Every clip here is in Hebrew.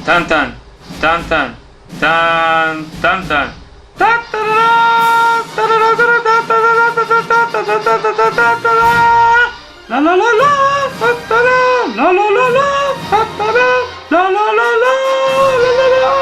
טן טן, טן טן, טן טן טן, לה לה לה לה, לה לה לה לה, לה לה לה לה.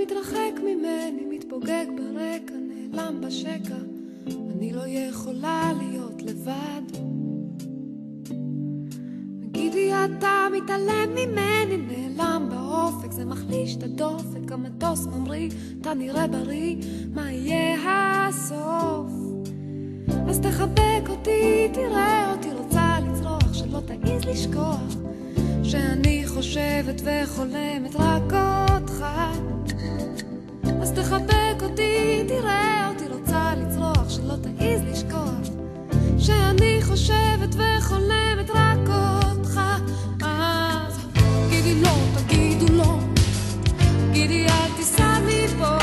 מתרחק ממני, מתפוגג ברקע, נעלם בשקע. אני לא יכולה להיות לבד. גידי אתה מתעלם ממני, נעלם באופק, זה מחליש את הדופק. המטוס ממריא, אתה נראה בריא, מה יהיה הסוף? אז תחבק אותי, תראה אותי רוצה לצרוח, שלא תעיז לשכוח שאני חושבת וחולמת רק אותך. אז תחבק אותי, תראה אותי רוצה לצרוח, שלא תעיז לשכוח שאני חושבת וחולמת רק אותך. אז גידי לא, תגידו לא, גידי אל תיסע מפה.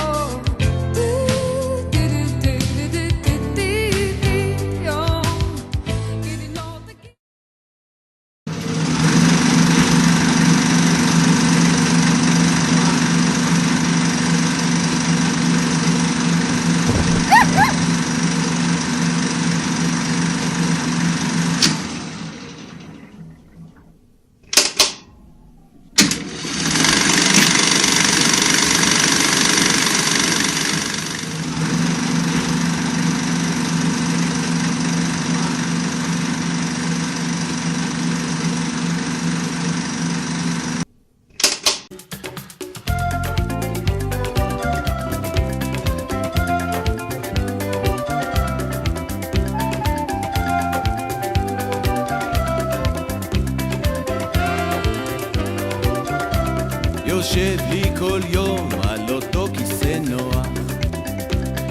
יושב לי כל יום על אותו כיסא נוח,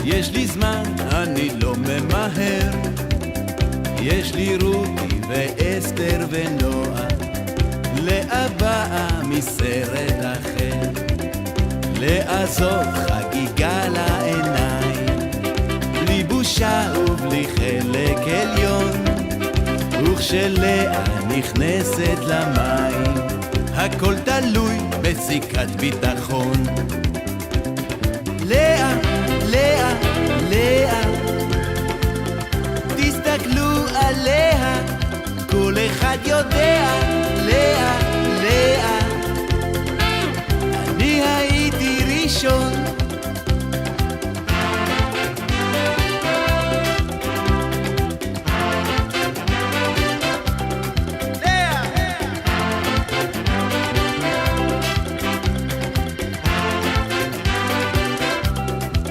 יש לי זמן, אני לא ממהר, יש לי רותי ואסתר ונועה, לאבא מסרט אחר, לעזוב חגיגה לעיניים, בלי בושה ובלי חלק עליון, וכשלאה נכנסת למים, הכל תלוי בסיכת ביטחון. לאה, לאה, לאה, תסתכלו עליה, כל אחד יודע. לאה, לאה, אני הייתי ראשון.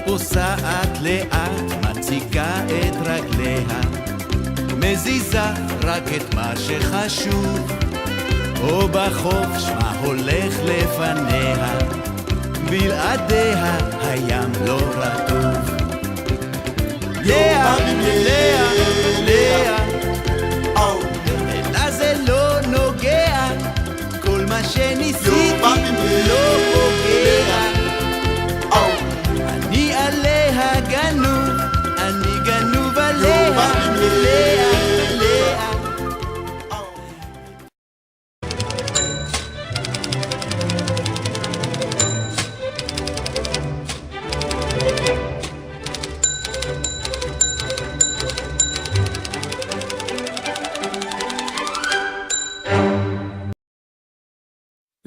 פוסעת לאט, מציגה את רגליה, מזיזה רק את מה שחשוב, או בחוף שמה הולך לפניה, בלעדיה הים לא רטוב. לאה, לאה, לאה, אלא זה לא נוגע, כל מה שניסיתי לא פוגע. אני עליה גנוב, אני גנוב עליה. לאה, לאה.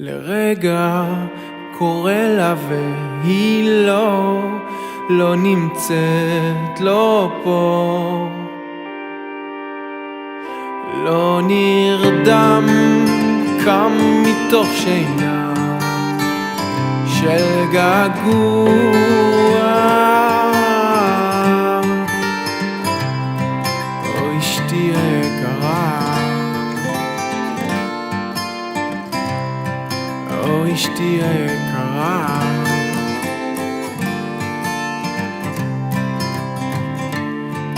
לרגע קורא לה היא לא נמצאת, לא פה. לא נרדם, קם מתוך שינה של געגוע. או אשתי היקרה, או אשתי היקרה.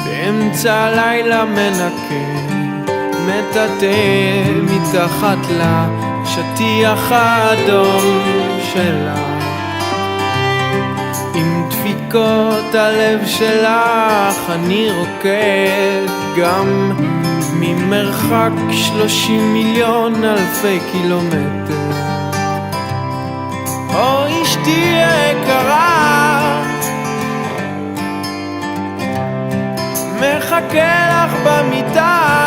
באמצע הלילה מנקה, מטאטא מתחת לשטיח האדום שלה, עם דפיקות הלב שלך אני רוקד גם ממרחק 30 מיליון אלפי קילומטר. או אשתי יקרה, מחכה לך במיטה,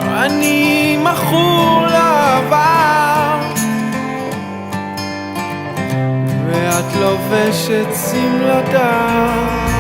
אני מכור לעבר, ואת לובשת שמלתה.